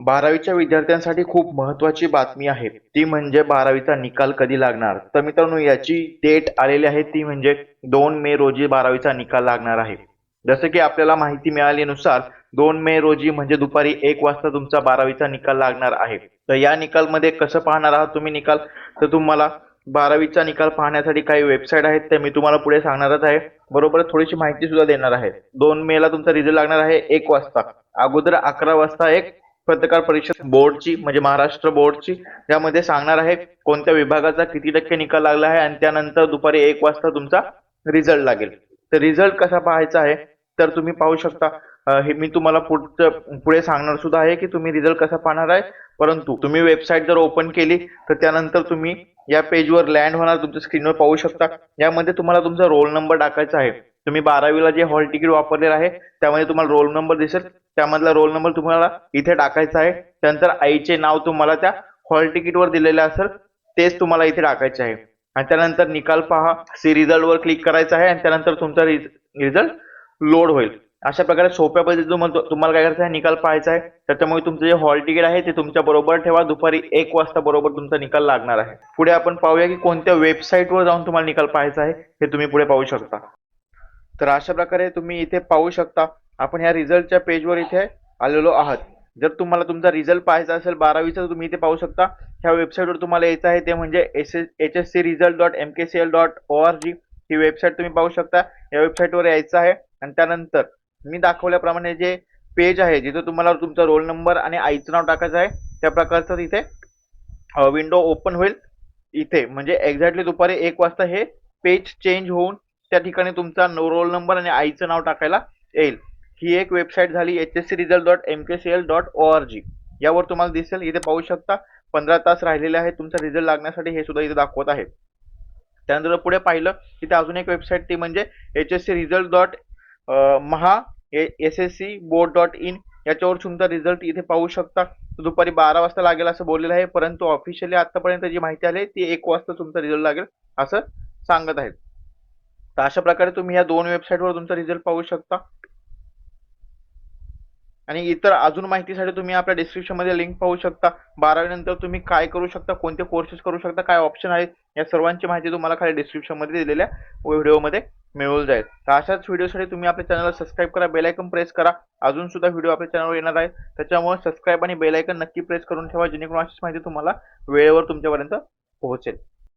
12वीच्या विद्यार्थ्यांसाठी खूप महत्त्वाची बातमी आहे. ती म्हणजे 12वीचा निकाल कधी लागणार. तर मित्रांनो याची डेट आलेली आहे ती म्हणजे 2 मे रोजी 12वीचा निकाल लागणार आहे. जसं की आपल्याला माहिती मिळाल्यानुसार 2 मे रोजी म्हणजे दुपारी 1 वाजता तुमचा 12वीचा निकाल लागणार आहे. तर या निकालमध्ये कसं पाहणार आहात तुम्ही निकाल? तर तुम्हाला 12वीचा निकाल पाहण्यासाठी काही वेबसाईट आहेत त्या मी तुम्हाला पुढे सांगणारच आहे. बरोबर थोडीशी माहिती सुद्धा देणार आहे. 2 मे ला तुमचा रिझल्ट लागणार आहे 1 वाजता. अगोदर 11 वाजता एक पत्रकार परिषद बोर्डची म्हणजे महाराष्ट्र बोर्डची त्यामध्ये सांगणार आहे कोणत्या विभागाचा किती टक्के निकाल लागला आहे आणि त्यानंतर दुपारी 1 वाजता तुमचा रिझल्ट लागेल. तर रिझल्ट कसा पाहायचा आहे तर तुम्ही पाहू शकता हे मी तुम्हाला पुढे सांगणार सुद्धा आहे की तुम्ही रिझल्ट कसा पाहणार आहे. परंतु तुम्ही वेबसाईट जर ओपन केली तर त्यानंतर तुम्ही या पेजवर लँड होणार तुमच्या स्क्रीनवर पाहू शकता. यामध्ये तुम्हाला तुमचा रोल नंबर टाकायचा आहे. तुम्ही 12वीला जे हॉल तिकीट वापरलेलं आहे त्यामध्ये तुम्हाला रोल नंबर दिसेल. त्यामधला रोल नंबर तुम्हाला इथे टाकायचा आहे. त्यानंतर आईचे नाव तुम्हाला त्या हॉल तिकीटवर दिलेले असेल तेच तुम्हाला इथे टाकायचे आहे. आणि त्यानंतर निकाल पहा सी रिझल्ट वर क्लिक करायचं आहे आणि त्यानंतर तुमचा रिझल्ट लोड होईल. अशा प्रकारे सोप्या पद्धतीने तुम्हाला काय करायचं आहे निकाल पाहायचा आहे. त्याच्यामुळे तुमचं जे हॉल तिकीट आहे ते तुमच्या बरोबर ठेवा. दुपारी 1 वाजता बरोबर तुमचा निकाल लागणार आहे. पुढे आपण पाहूया की कोणत्या वेबसाईटवर जाऊन तुम्हाला निकाल पाहायचा आहे हे तुम्ही पुढे पाहू शकता. तर अशा प्रकारे तुम्ही इथे पाहू शकता आपण ह्या रिझल्टच्या पेजवर इथे आलेलो आहात. जर तुम्हाला तुमचा रिझल्ट पाहायचा असेल 12वीचा तर तुम्ही इथे पाहू शकता. ह्या वेबसाईटवर तुम्हाला यायचं आहे ते म्हणजे hscresult.mkcl.org ही वेबसाईट तुम्ही पाहू शकता. या वेबसाईटवर यायचं आहे आणि त्यानंतर मी दाखवल्याप्रमाणे जे पेज आहे जिथे तुम्हाला तुमचा रोल नंबर आणि आईचं नाव टाकायचं आहे त्या प्रकारचं तिथे विंडो ओपन होईल. इथे म्हणजे एक्झॅक्टली दुपारी 1 वाजता हे पेज चेंज होऊन त्या ठिकाणी तुमचा रोल नंबर आणि आईचं नाव टाकायला येईल. ही एक वेबसाईट झाली hscresult.mkcl.org. यावर तुम्हाला दिसेल इथे पाहू शकता 15 तास राहिलेले आहेत तुमचा रिझल्ट लागण्यासाठी हे सुद्धा इथे दाखवत आहे. त्यानंतर पुढे पाहिलं तिथे अजून एक वेबसाईट ती म्हणजे hscresult.maha.sscboard.in याच्यावर तुमचा रिझल्ट इथे पाहू शकता. दुपारी 12 वाजता लागेल असं बोललेलं आहे परंतु ऑफिशियली आतापर्यंत जी माहिती आली ती 1 वाजता तुमचा रिझल्ट लागेल असं सांगत आहेत. तर अशा प्रकारे तुम्ही या 2 वेबसाईटवर तुमचा रिझल्ट पाहू शकता. आणि इतर अजून माहितीसाठी तुम्ही आपल्या डिस्क्रिप्शन मध्ये लिंक पाहू शकता. 12वी नंतर तुम्ही काय करू शकता, कोणते कोर्सेस करू शकता, काय ऑप्शन आहेत या सर्वांची माहिती तुम्हाला खाली डिस्क्रिप्शन मध्ये दिलेल्या व्हिडिओमध्ये मिळून जाईल. तर अशाच व्हिडिओसाठी तुम्ही आपल्या चॅनलला सबस्क्राईब करा, बेल आयकॉन प्रेस करा. अजून सुद्धा व्हिडिओ आपल्या चॅनलवर येणार आहे त्याच्यामुळे सबस्क्राईब आणि बेल आयकॉन नक्की प्रेस करून ठेवा जेणेकरून अशीच माहिती तुम्हाला वेळेवर तुमच्यापर्यंत पोहोचेल.